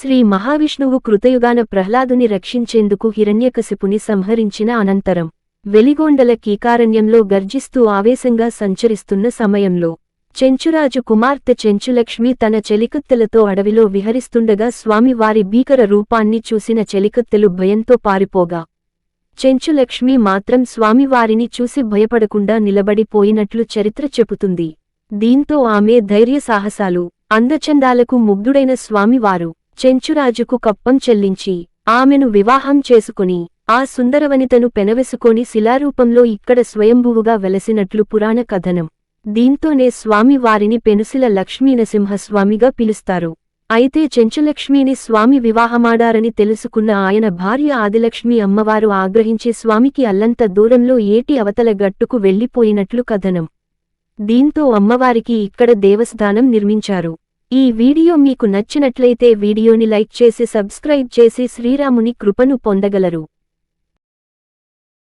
శ్రీ మహావిష్ణువు కృతయుగాన ప్రహ్లాదుని రక్షించేందుకు హిరణ్యకశిపుని సంహరించిన అనంతరం వెలిగొండల కీకారణ్యంలో గర్జిస్తూ ఆవేశంగా సంచరిస్తున్న సమయంలో చెంచురాజు కుమార్తె చెంచులక్ష్మి తన చెలికత్తెలతో అడవిలో విహరిస్తుండగా స్వామివారి భీకర రూపాన్ని చూసిన చెలికత్తెలు భయంతో పారిపోగా చెంచులక్ష్మి మాత్రం స్వామివారిని చూసి భయపడకుండా నిలబడిపోయినట్లు చరిత్ర చెబుతుంది. దీంతో ఆమె ధైర్యసాహసాలు అందచందాలకు ముగ్ధుడైన స్వామివారు చెంచురాజుకు కప్పం చెల్లించి ఆమెను వివాహం చేసుకుని ఆ సుందరవనితను పెనవెసుకొని శిలారూపంలో ఇక్కడ స్వయంభువుగా వెలసినట్లు పురాణ కథనం. దీంతోనే స్వామివారిని పెనుసిల లక్ష్మీనరసింహస్వామిగా పిలుస్తారు. అయితే చెంచులక్ష్మిని స్వామి వివాహమాడారని తెలుసుకున్న ఆయన భార్య ఆదిలక్ష్మి అమ్మవారు ఆగ్రహించి స్వామికి అల్లంత దూరంలో ఏటి అవతల గట్టుకు వెళ్లిపోయినట్లు కథనం. దీంతో అమ్మవారికి ఇక్కడ దేవస్థానం నిర్మించారు. ఈ వీడియో మీకు నచ్చినట్లయితే వీడియోని లైక్ చేసి సబ్స్క్రైబ్ చేసి శ్రీరాముని కృపను పొందగలరు.